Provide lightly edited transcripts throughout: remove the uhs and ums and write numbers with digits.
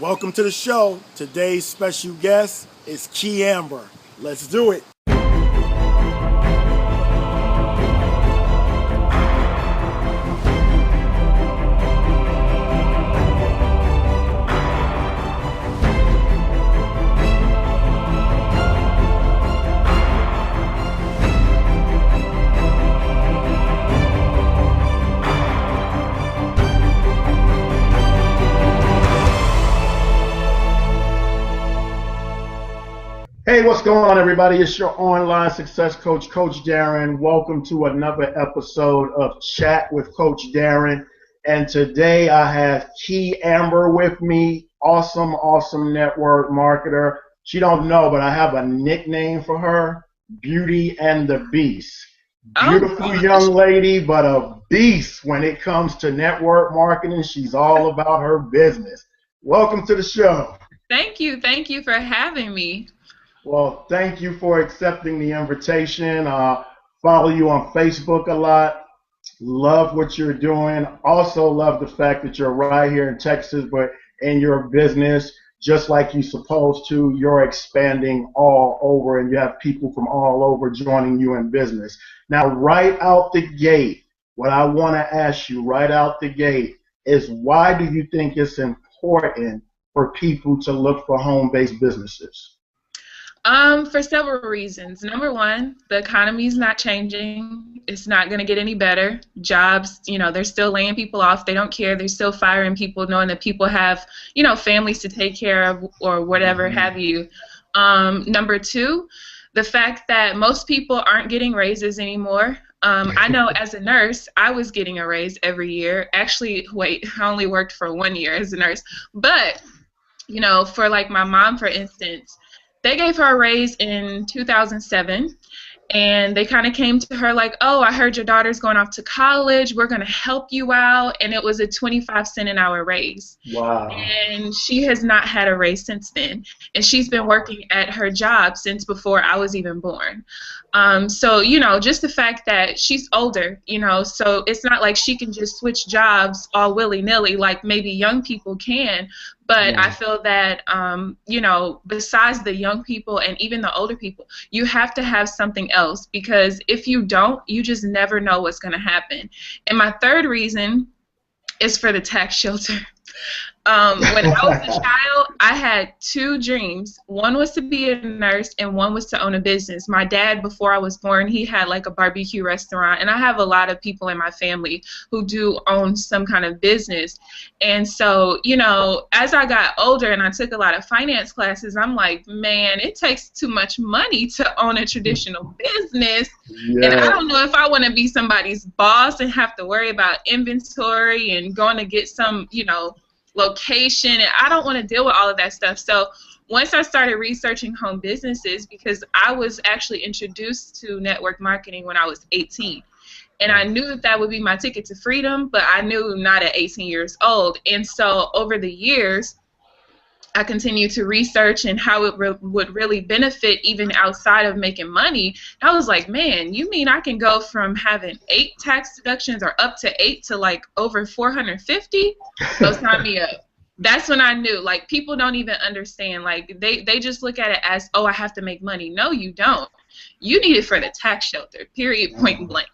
Welcome to the show. Today's special guest is KeAmber. Let's do it. Hey, what's going on, everybody? It's your online success coach, Coach Darren. Welcome to another episode of Chat with Coach Darren. And today I have KeAmber with me, awesome network marketer. She don't know, but I have a nickname for her, Beauty and the Beast. Beautiful young lady, but a beast when it comes to network marketing. She's all about her business. Welcome to the show. Thank you. Thank you for having me. Well, thank you for accepting the invitation. Follow you on Facebook a lot. Love what you're doing. Also love the fact that you're right here in Texas, but in your business, just like you're supposed to, you're expanding all over, and you have people from all over joining you in business. Now, right out the gate, what I want to ask you right out the gate is, why do you think it's important for people to look for home-based businesses? For several reasons. Number one, the economy is not changing. It's not going to get any better. Jobs, they're still laying people off. They don't care. They're still firing people, knowing that people have, families to take care of or whatever have you. Number two, the fact that most people aren't getting raises anymore. I know as a nurse, I was getting a raise every year. Actually, I only worked for 1 year as a nurse. But, for like my mom, for instance, they gave her a raise in 2007, and they kind of came to her like, oh, I heard your daughter's going off to college. We're going to help you out. And it was a 25-cent an hour raise. Wow. And she has not had a raise since then. And she's been working at her job since before I was even born. So, just the fact that she's older, so it's not like she can just switch jobs all willy-nilly like maybe young people can. But I feel that, besides the young people and even the older people, you have to have something else, because if you don't, you just never know what's going to happen. And my third reason is for the tax shelter. When I was a child, I had two dreams. One was to be a nurse, and one was to own a business. My dad, before I was born, he had like a barbecue restaurant, and I have a lot of people in my family who do own some kind of business. And so, as I got older and I took a lot of finance classes, I'm like, man, it takes too much money to own a traditional business. Yeah. And I don't know if I want to be somebody's boss and have to worry about inventory and going to get some, location, and I don't want to deal with all of that stuff. So once I started researching home businesses, because I was actually introduced to network marketing when I was 18, and I knew that would be my ticket to freedom, but I knew not at 18 years old. And so over the years, I continued to research and how it would really benefit even outside of making money. I was like, man, you mean I can go from having 8 tax deductions or up to 8 to like over 450? So sign me up. That's when I knew, like, people don't even understand. Like, they just look at it as, oh, I have to make money. No, you don't. You need it for the tax shelter, period, point blank.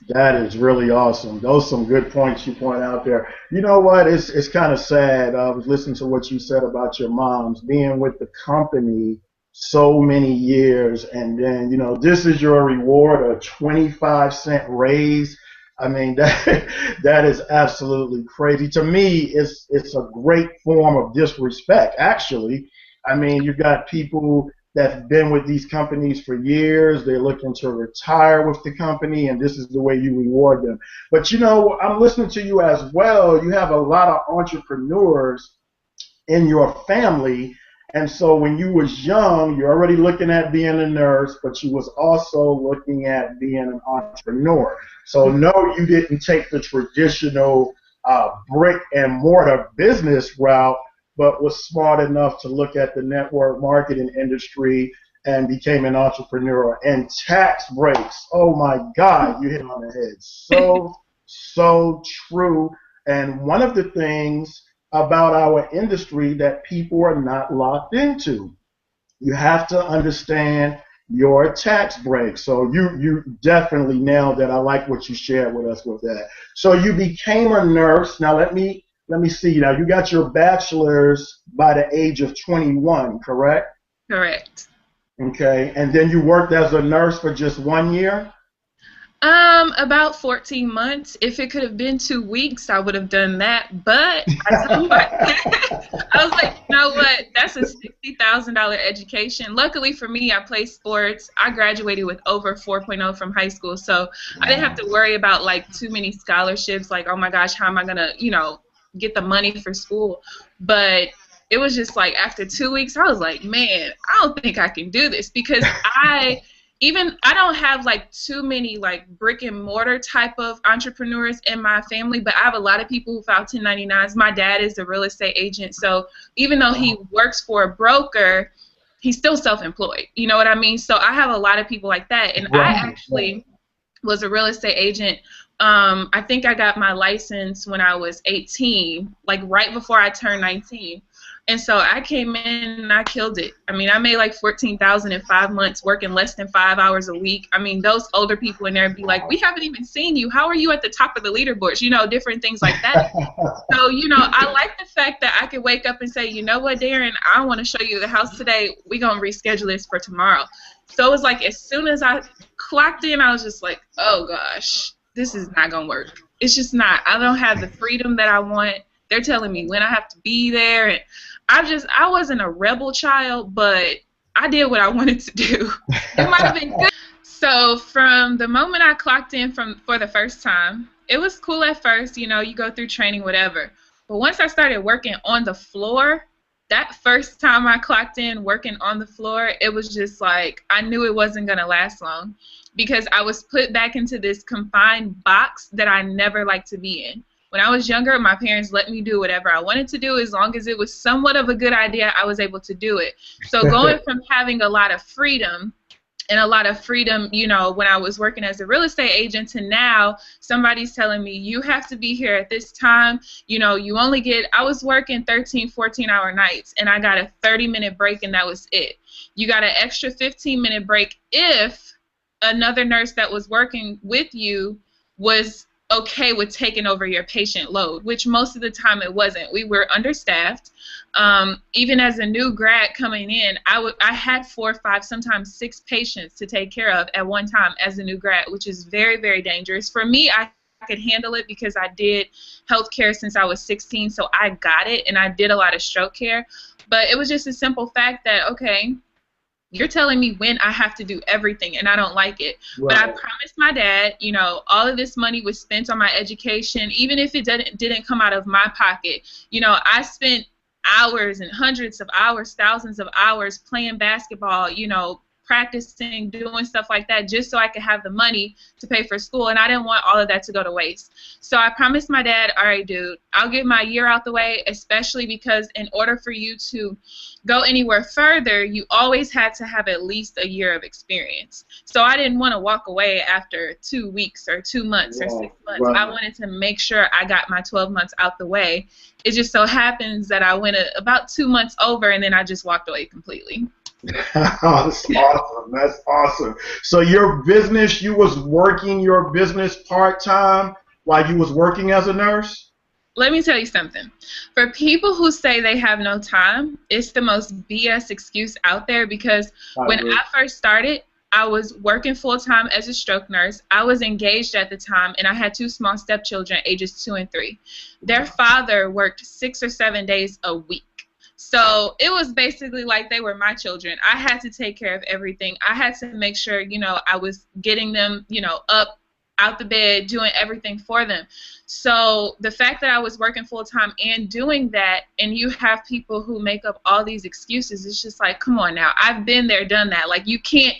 That is really awesome. Those are some good points you point out there. You know what? It's kind of sad. I was listening to what you said about your moms being with the company so many years, and then, this is your reward, a 25-cent raise. I mean, that is absolutely crazy. To me, it's a great form of disrespect, actually. I mean, you've got people that's been with these companies for years. They're looking to retire with the company, and this is the way you reward them. But, I'm listening to you as well. You have a lot of entrepreneurs in your family, and so when you was young, you're already looking at being a nurse, but you was also looking at being an entrepreneur. So no, you didn't take the traditional brick and mortar business route, but was smart enough to look at the network marketing industry and became an entrepreneur. And tax breaks, oh my God, you hit it on the head. So true. And one of the things about our industry that people are not locked into. You have to understand your tax break. So you definitely nailed that. I like what you shared with us with that. So you became a nurse. Now let me see. Now you got your bachelor's by the age of 21, correct? Correct. Okay. And then you worked as a nurse for just 1 year? About 14 months. If it could have been 2 weeks, I would have done that. But I told my I was like, you know what? That's a $60,000 education. Luckily for me, I played sports. I graduated with over 4.0 from high school, so I didn't have to worry about like too many scholarships. Like, oh my gosh, how am I gonna, get the money for school? But it was just like after 2 weeks, I was like, man, I don't think I can do this because I don't have like too many like brick and mortar type of entrepreneurs in my family, but I have a lot of people who file 1099s. My dad is a real estate agent, so even though he works for a broker, he's still self-employed. You know what I mean? So I have a lot of people like that, and I actually was a real estate agent. I think I got my license when I was 18, like right before I turned 19. And so I came in and I killed it. I mean, I made like $14,000 in 5 months, working less than 5 hours a week. I mean, those older people in there be like, we haven't even seen you. How are you at the top of the leaderboards? Different things like that. So, I like the fact that I could wake up and say, you know what, Darren, I want to show you the house today. We're going to reschedule this for tomorrow. So it was like as soon as I clocked in, I was just like, oh, gosh, this is not going to work. It's just not. I don't have the freedom that I want. They're telling me when I have to be there, and I wasn't a rebel child, but I did what I wanted to do. It might have been good. So from the moment I clocked in for the first time, it was cool at first, you go through training, whatever. But once I started working on the floor, that first time I clocked in working on the floor, it was just like I knew it wasn't going to last long because I was put back into this confined box that I never liked to be in. When I was younger, my parents let me do whatever I wanted to do. As long as it was somewhat of a good idea, I was able to do it. So going from having a lot of freedom, when I was working as a real estate agent, to now somebody's telling me, you have to be here at this time. You only I was working 13, 14-hour nights, and I got a 30-minute break, and that was it. You got an extra 15-minute break if another nurse that was working with you was okay with taking over your patient load, which most of the time it wasn't. We were understaffed. Even as a new grad coming in, I had 4, 5, sometimes 6 patients to take care of at one time as a new grad, which is very, very dangerous. For me, I could handle it because I did healthcare since I was 16, so I got it, and I did a lot of stroke care. But it was just a simple fact that, okay, you're telling me when I have to do everything, and I don't like it. Right. But I promised my dad, all of this money was spent on my education, even if it didn't come out of my pocket. I spent hours and hundreds of hours, thousands of hours playing basketball, practicing, doing stuff like that just so I could have the money to pay for school, and I didn't want all of that to go to waste. So I promised my dad, all right, dude, I'll get my year out the way, especially because in order for you to go anywhere further, you always had to have at least a year of experience. So I didn't want to walk away after 2 weeks or 2 months or 6 months. Right. I wanted to make sure I got my 12 months out the way. It just so happens that I went about 2 months over, and then I just walked away completely. That's awesome. That's awesome. So your business, you was working your business part-time while you was working as a nurse? Let me tell you something. For people who say they have no time, it's the most BS excuse out there because when I first started, I was working full-time as a stroke nurse. I was engaged at the time, and I had 2 small stepchildren, ages 2 and 3. Their father worked 6 or 7 days a week. So it was basically like they were my children. I had to take care of everything. I had to make sure, I was getting them, up, out the bed, doing everything for them. So the fact that I was working full-time and doing that, and you have people who make up all these excuses, it's just like, come on now. I've been there, done that. Like, you can't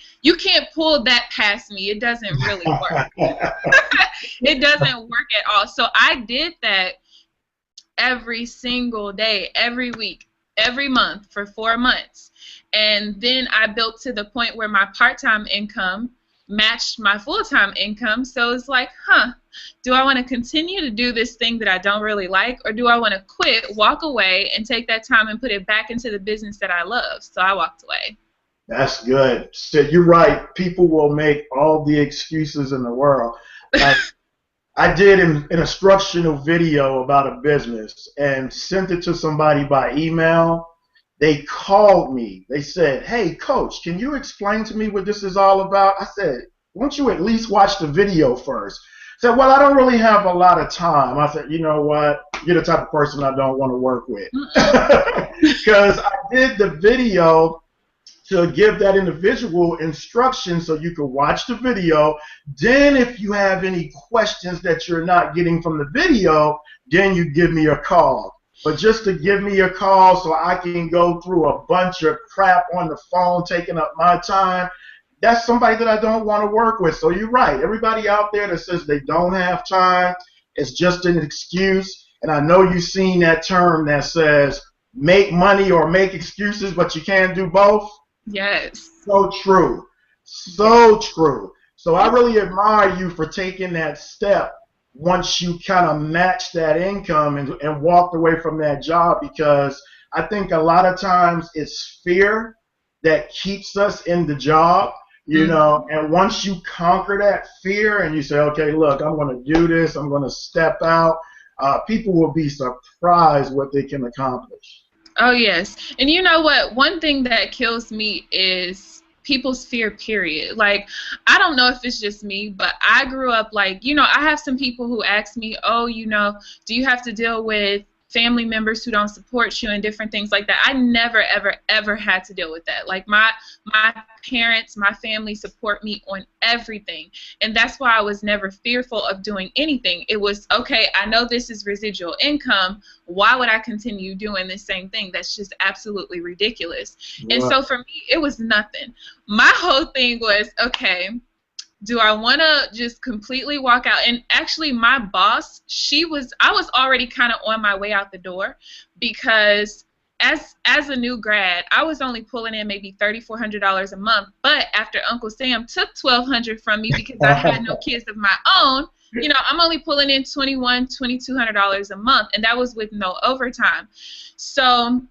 pull that past me. It doesn't really work. It doesn't work at all. So I did that every single day, every week, every month for 4 months. And then I built to the point where my part-time income matched my full-time income. So it's like, do I want to continue to do this thing that I don't really like, or do I want to quit, walk away, and take that time and put it back into the business that I love? So I walked away. That's good. So you're right. People will make all the excuses in the world. I did an instructional video about a business and sent it to somebody by email. They called me. They said, "Hey, Coach, can you explain to me what this is all about?" I said, "Won't you at least watch the video first?" Said, "Well, I don't really have a lot of time." I said, "You know what? You're the type of person I don't want to work with." Because I did the video to give that individual instruction so you can watch the video. Then if you have any questions that you're not getting from the video, then you give me a call. But just to give me a call so I can go through a bunch of crap on the phone taking up my time, that's somebody that I don't want to work with. So you're right. Everybody out there that says they don't have time, it's just an excuse. And I know you've seen that term that says make money or make excuses, but you can't do both. Yes. So true. So true. So I really admire you for taking that step once you kind of matched that income and walked away from that job, because I think a lot of times it's fear that keeps us in the job, you know, and once you conquer that fear and you say, okay, look, I'm going to do this, I'm going to step out, people will be surprised what they can accomplish. Oh, yes. And you know what? One thing that kills me is people's fear, period. Like, I don't know if it's just me, but I grew up like, you know, I have some people who ask me, oh, you know, do you have to deal with family members who don't support you and different things like that? I never, ever, ever had to deal with that. Like, my parents, my family support me on everything. And that's why I was never fearful of doing anything. It was, okay, I know this is residual income. Why would I continue doing the same thing? That's just absolutely ridiculous. Wow. And so for me, it was nothing. My whole thing was, okay, do I want to just completely walk out? And actually, my boss, I was already kind of on my way out the door, because as a new grad, I was only pulling in maybe $3,400 a month. But after Uncle Sam took $1,200 from me because I had no kids of my own, you know, I'm only pulling in $2,200 a month, and that was with no overtime. So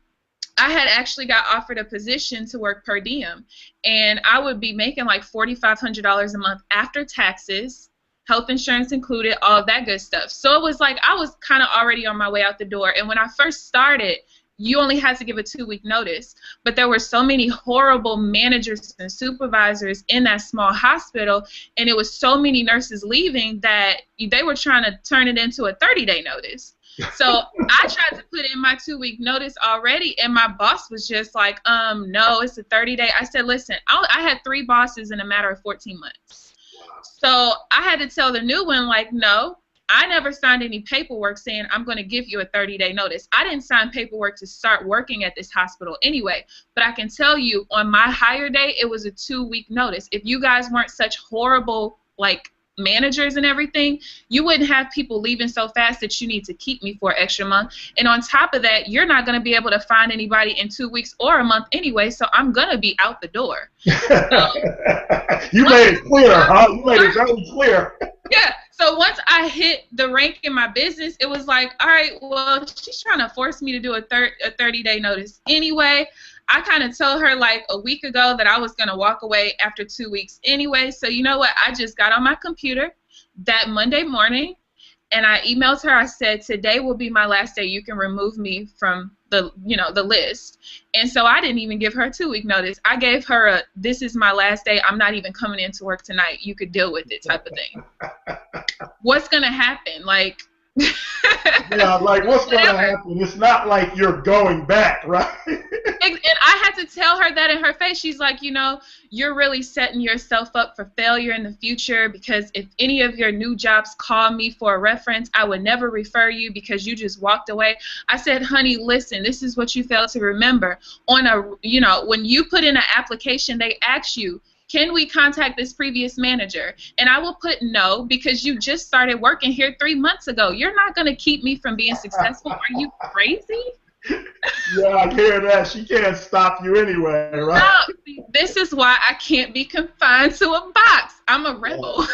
I had actually got offered a position to work per diem, and I would be making like $4,500 a month after taxes, health insurance included, all of that good stuff. So it was like I was kind of already on my way out the door. And when I first started, you only had to give a 2-week notice. But there were so many horrible managers and supervisors in that small hospital, and it was so many nurses leaving that they were trying to turn it into a 30-day notice. So I tried to put in my 2-week notice already, and my boss was just like, no, it's a 30-day. I said, listen, I had 3 bosses in a matter of 14 months. So I had to tell the new one, like, no, I never signed any paperwork saying I'm going to give you a 30-day notice. I didn't sign paperwork to start working at this hospital anyway. But I can tell you, on my hire day, it was a 2-week notice. If you guys weren't such horrible, like, managers and everything, you wouldn't have people leaving so fast that you need to keep me for an extra month. And on top of that, you're not going to be able to find anybody in 2 weeks or a month anyway, so I'm going to be out the door. So, you made it clear, huh? You made it very clear. Yeah. So once I hit the rank in my business, it was like, all right, well, she's trying to force me to do a 30-day notice anyway. I kind of told her like a week ago that I was going to walk away after 2 weeks anyway. So you know what? I just got on my computer that Monday morning, and I emailed her. I said, today will be my last day. You can remove me from the list. And so I didn't even give her a 2-week notice. I gave her a, this is my last day. I'm not even coming into work tonight. You could deal with it type of thing. What's going to happen? Like, yeah, like what's going to happen? It's not like you're going back, right? And I had to tell her that in her face. She's like, you know, you're really setting yourself up for failure in the future, because if any of your new jobs call me for a reference, I would never refer you because you just walked away. I said, honey, listen, this is what you failed to remember. On a, you know, when you put in an application, they ask you, can we contact this previous manager? And I will put no, because you just started working here 3 months ago. You're not going to keep me from being successful. Are you crazy? Yeah, I hear that. She can't stop you anyway, right? No, see, this is why I can't be confined to a box. I'm a rebel.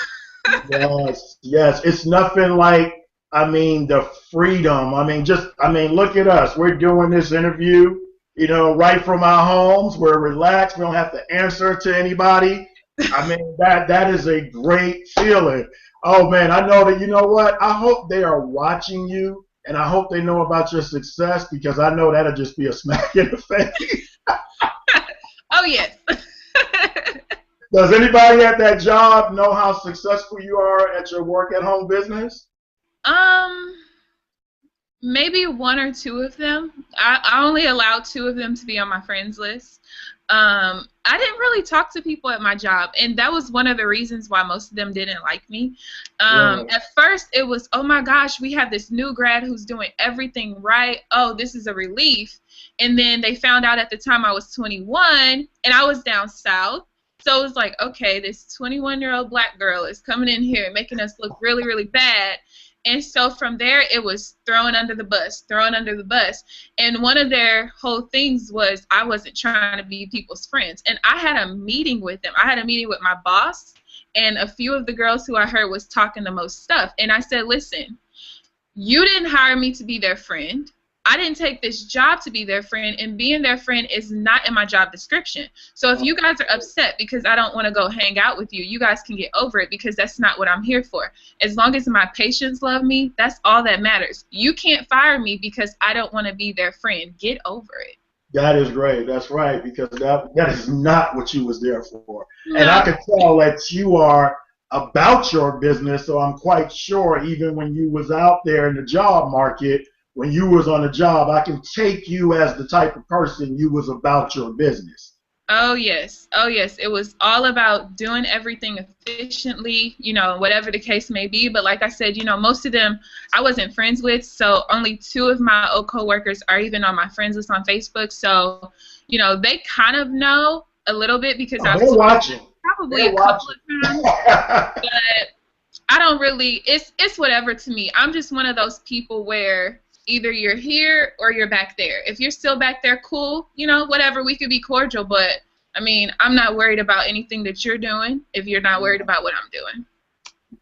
Yes, yes. It's nothing like, I mean, the freedom. I mean, look at us. We're doing this interview, right from our homes. We're relaxed. We don't have to answer to anybody. I mean, that is a great feeling. Oh man, I know that. You know what? I hope they are watching you, and I hope they know about your success because I know that'll just be a smack in the face. Oh, yes. Does anybody at that job know how successful you are at your work at home business? Um, Maybe one or two of them. I only allowed two of them to be on my friends list. I didn't really talk to people at my job, and that was one of the reasons why most of them didn't like me. Right. At first, it was, oh my gosh, we have this new grad who's doing everything right. Oh, this is a relief. And then they found out at the time I was 21, and I was down south. So it was like, okay, this 21-year-old black girl is coming in here and making us look really, really bad. And so from there, it was thrown under the bus, thrown under the bus. And one of their whole things was I wasn't trying to be people's friends. And I had a meeting with them. I had a meeting with my boss and a few of the girls who I heard was talking the most stuff. And I said, listen, you didn't hire me to be their friend. I didn't take this job to be their friend, and being their friend is not in my job description. So if you guys are upset because I don't want to go hang out with you, you guys can get over it because that's not what I'm here for. As long as my patients love me, that's all that matters. You can't fire me because I don't want to be their friend. Get over it. That is great. That's right, because that is not what you was there for. No. And I can tell that you are about your business, so I'm quite sure even when you was out there in the job market, when you was on a job, I can take you as the type of person you was about your business. Oh, yes. Oh, yes. It was all about doing everything efficiently, whatever the case may be. But like I said, most of them I wasn't friends with, so only two of my old coworkers are even on my friends list on Facebook. So, they kind of know a little bit because I've they're watching. Probably a couple of times. But I don't really, it's whatever to me. I'm just one of those people where either you're here or you're back there. If you're still back there, cool, whatever, we could be cordial, but I mean, I'm not worried about anything that you're doing if you're not worried about what I'm doing.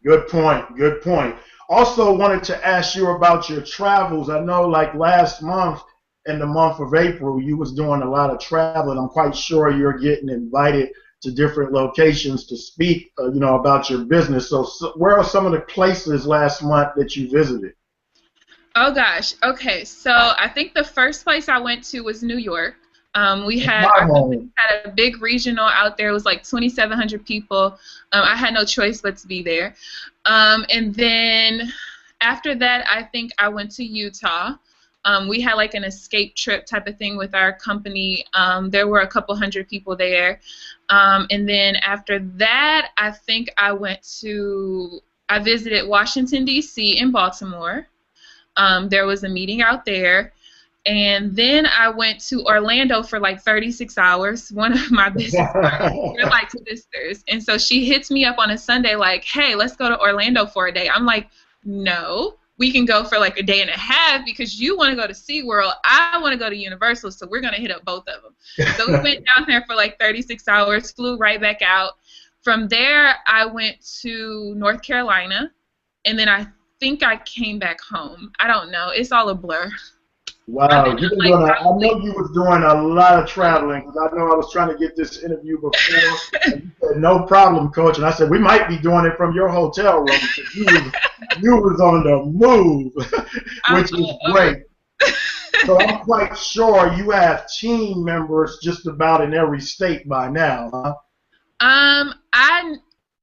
Good point, good point. Also wanted to ask you about your travels. I know like last month, in the month of April, you was doing a lot of traveling. I'm quite sure you're getting invited to different locations to speak, about your business. So where are some of the places last month that you visited? Oh gosh. Okay. So I think the first place I went to was New York. We had a big regional out there. It was like 2,700 people. I had no choice but to be there. And then after that, I think I went to Utah. We had like an escape trip type of thing with our company. There were a couple hundred people there. And then after that, I think I visited Washington, D.C. and Baltimore. There was a meeting out there, and then I went to Orlando for like 36 hours. One of my business partners, we're like sisters, and so she hits me up on a Sunday like, hey, let's go to Orlando for a day. I'm like, no, we can go for like a day and a half because you want to go to SeaWorld, I want to go to Universal, so we're going to hit up both of them. So we went down there for like 36 hours, flew right back out. From there, I went to North Carolina, and then I think I came back home. I don't know. It's all a blur. Wow. I know you was doing a lot of traveling because I know I was trying to get this interview before. And you said, no problem, Coach. And I said, we might be doing it from your hotel room because you was on the move, which is great. So I'm quite sure you have team members just about in every state by now, huh?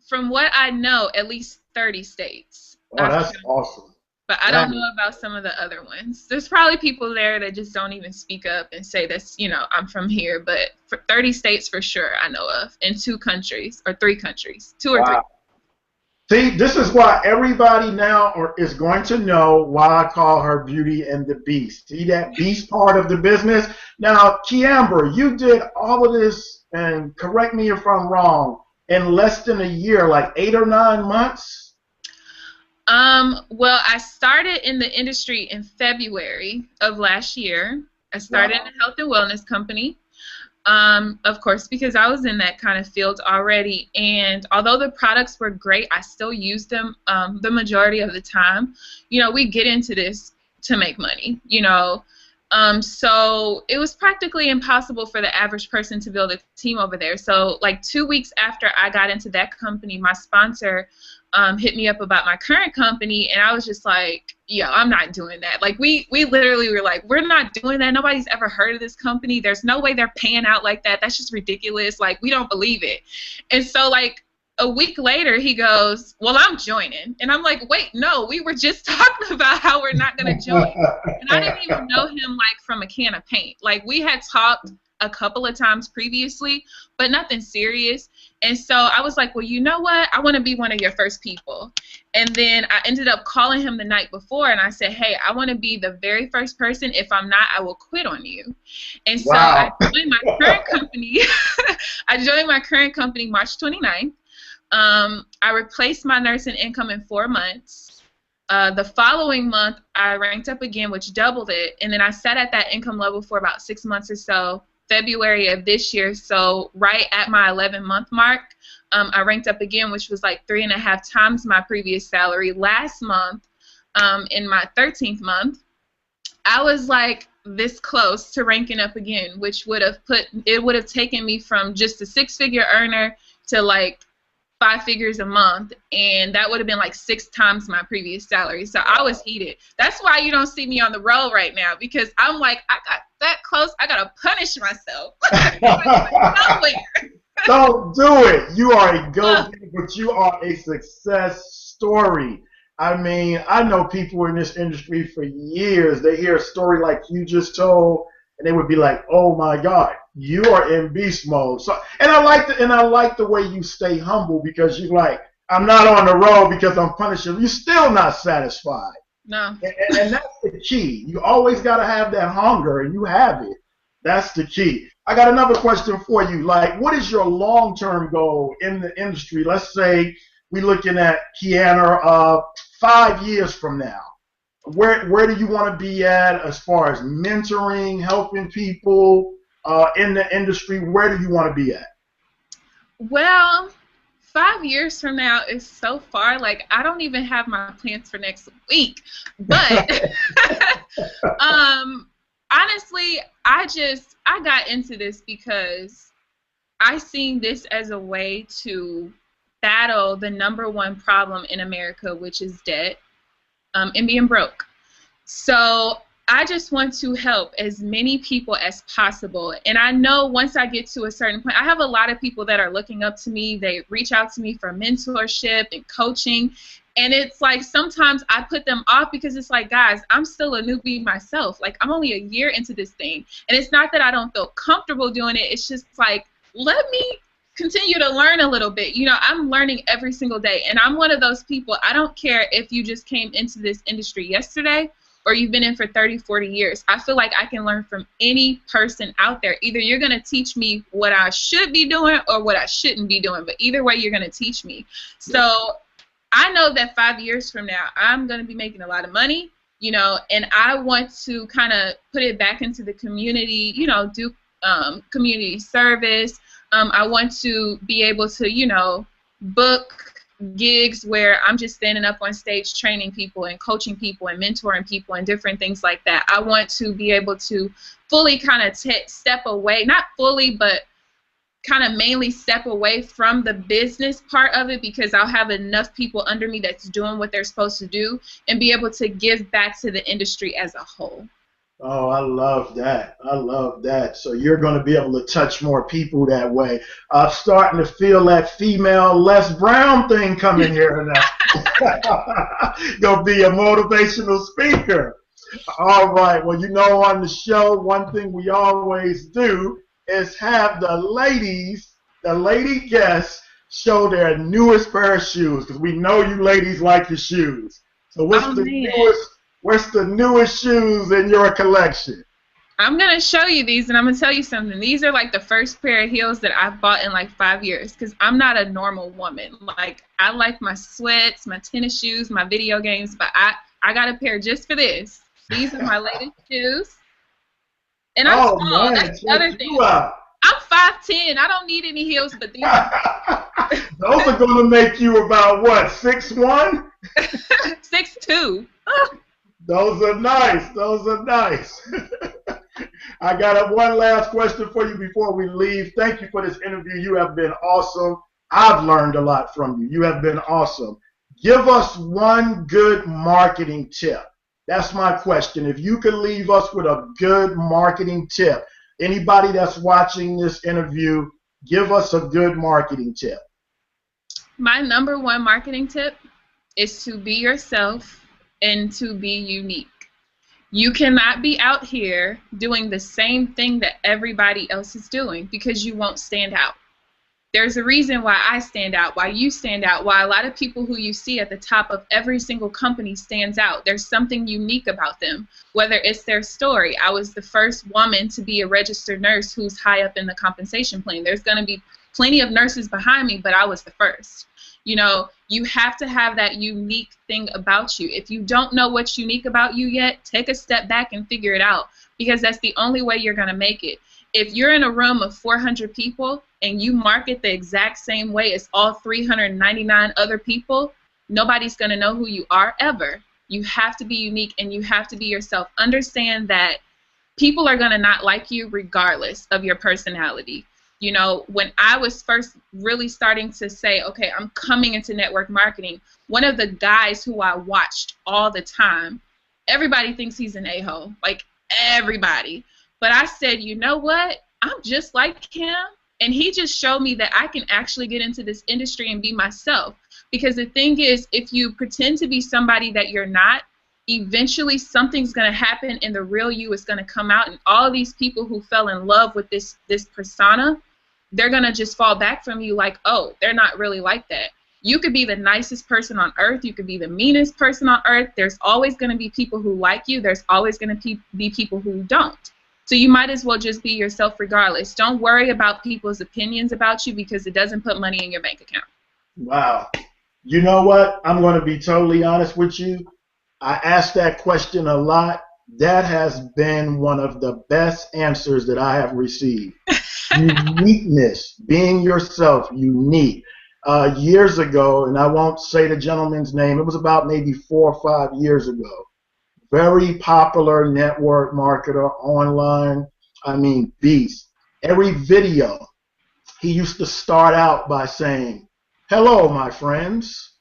From what I know, at least 30 states. Oh, that's awesome. But I don't know about some of the other ones. There's probably people there that just don't even speak up and say that's, I'm from here. But for 30 states for sure I know of, in 2 countries or 3 countries, 2 or 3. See, this is why everybody now is going to know why I call her Beauty and the Beast. See that beast part of the business? Now, KeAmber, you did all of this, and correct me if I'm wrong, in less than a year, like 8 or 9 months? Well, I started in the industry in February of last year. I started Wow. in a health and wellness company. Of course, because I was in that kind of field already. And although the products were great, I still used them the majority of the time. You know, we get into this to make money, you know. So it was practically impossible for the average person to build a team over there. So like 2 weeks after I got into that company, my sponsor hit me up about my current company, and I was just like, yo, I'm not doing that. Like we literally were like, we're not doing that. Nobody's ever heard of this company. There's no way they're paying out like that. That's just ridiculous. Like we don't believe it. And so like a week later, he goes, well, I'm joining. And I'm like, wait, no, we were just talking about how we're not going to join. And I didn't even know him, like, from a can of paint. Like, we had talked a couple of times previously, but nothing serious. And so I was like, well, you know what? I want to be one of your first people. And then I ended up calling him the night before, and I said, hey, I want to be the very first person. If I'm not, I will quit on you. And so Wow. I joined my current company. I joined my current company March 29th. I replaced my nursing income in 4 months. The following month, I ranked up again, which doubled it, and then I sat at that income level for about 6 months or so. February of this year, so right at my 11-month mark, I ranked up again, which was like 3.5 times my previous salary. Last month, in my 13th month, I was like this close to ranking up again, which would have taken me from just a 6-figure earner to like 5 figures a month, and that would have been like 6 times my previous salary. So I was heated. That's why you don't see me on the road right now, because I'm like, I got that close. I gotta punish myself. Don't do it. You are a go-getter, but you are a success story. I mean, I know people in this industry for years. They hear a story like you just told, and they would be like, "Oh my God, you are in beast mode." So, and I like the way you stay humble, because you're like, "I'm not on the road because I'm punishing." You're still not satisfied. No. And that's the key. You always got to have that hunger, and you have it. That's the key. I got another question for you. Like, what is your long-term goal in the industry? Let's say we're looking at KeAmber 5 years from now. Where do you want to be at as far as mentoring, helping people in the industry? Where do you want to be at? Well, 5 years from now is so far. Like, I don't even have my plans for next week. But honestly, I got into this because I seen this as a way to battle the #1 problem in America, which is debt, and being broke. So I just want to help as many people as possible. And I know once I get to a certain point, I have a lot of people that are looking up to me. They reach out to me for mentorship and coaching. And it's like sometimes I put them off because it's like, guys, I'm still a newbie myself. Like, I'm only a year into this thing. And it's not that I don't feel comfortable doing it. It's just like, let me continue to learn a little bit. You know, I'm learning every single day. And I'm one of those people, I don't care if you just came into this industry yesterday or you've been in for 30, 40 years. I feel like I can learn from any person out there. Either you're going to teach me what I should be doing or what I shouldn't be doing. But either way, you're going to teach me. So I know that 5 years from now, I'm going to be making a lot of money, you know, and I want to kind of put it back into the community, you know, do community service. I want to be able to, you know, book gigs where I'm just standing up on stage training people and coaching people and mentoring people and different things like that. I want to be able to fully kind of step away, not fully, but kind of mainly step away from the business part of it, because I'll have enough people under me that's doing what they're supposed to do and be able to give back to the industry as a whole. Oh, I love that. I love that. So you're going to be able to touch more people that way. I'm starting to feel that female Les Brown thing coming here now. Going to be a motivational speaker. All right. Well, you know, on the show, one thing we always do is have the lady guests show their newest pair of shoes, because we know you ladies like your shoes. So what's the newest shoes in your collection? I'm going to show you these, and I'm going to tell you something. These are like the first pair of heels that I've bought in like 5 years, because I'm not a normal woman. Like, I like my sweats, my tennis shoes, my video games, but I got a pair just for this. These are my latest shoes. And I'm Oh small. man, That's the other check thing. you out. I'm 5'10". I don't need any heels, but these Those are going to make you about what, 6'1"? 6'2". Those are nice. Those are nice. I got one last question for you before we leave. Thank you for this interview. You have been awesome. I've learned a lot from you. You have been awesome. Give us one good marketing tip. That's my question. If you could leave us with a good marketing tip, anybody that's watching this interview, give us a good marketing tip. My number one marketing tip is to be yourself and to be unique. You cannot be out here doing the same thing that everybody else is doing because you won't stand out. There's a reason why I stand out, why you stand out, why a lot of people who you see at the top of every single company stands out. There's something unique about them, whether it's their story. I was the first woman to be a registered nurse who's high up in the compensation plan. There's going to be plenty of nurses behind me, but I was the first. You know, you have to have that unique thing about you. If you don't know what's unique about you yet, take a step back and figure it out, because that's the only way you're going to make it. If you're in a room of 400 people and you market the exact same way as all 399 other people, nobody's going to know who you are ever. You have to be unique and you have to be yourself. Understand that people are going to not like you regardless of your personality. You know, when I was first really starting to say, okay, I'm coming into network marketing, one of the guys who I watched all the time, everybody thinks he's an a-hole, like everybody. But I said, you know what? I'm just like him. And he just showed me that I can actually get into this industry and be myself. Because the thing is, if you pretend to be somebody that you're not, eventually something's going to happen and the real you is going to come out. And all of these people who fell in love with this persona, they're going to just fall back from you like, oh, they're not really like that. You could be the nicest person on earth. You could be the meanest person on earth. There's always going to be people who like you. There's always going to be people who don't. So you might as well just be yourself regardless. Don't worry about people's opinions about you because it doesn't put money in your bank account. Wow. You know what? I'm going to be totally honest with you. I asked that question a lot. That has been one of the best answers that I have received. Uniqueness, being yourself, unique. Years ago, and I won't say the gentleman's name, it was about maybe 4 or 5 years ago. Very popular network marketer online. I mean, beast. Every video, he used to start out by saying, "Hello, my friends."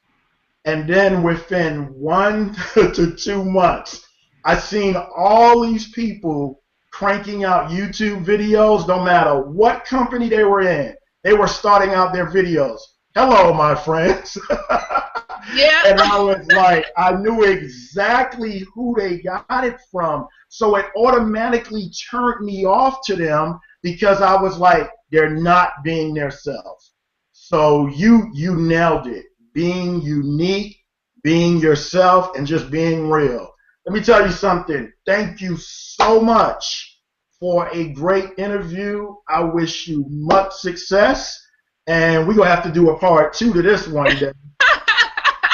And then within 1 to 2 months, I've seen all these people cranking out YouTube videos, no matter what company they were in. They were starting out their videos. "Hello, my friends." Yeah. And I was like, I knew exactly who they got it from. So it automatically turned me off to them because I was like, they're not being themselves. So you nailed it. Being unique, being yourself, and just being real. Let me tell you something. Thank you so much for a great interview. I wish you much success. And we're going to have to do a part 2 to this one day.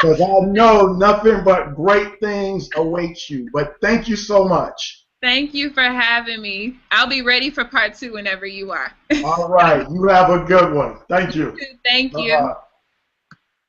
Because I know nothing but great things await you. But thank you so much. Thank you for having me. I'll be ready for part 2 whenever you are. All right. You have a good one. Thank you. Thank you. Bye-bye.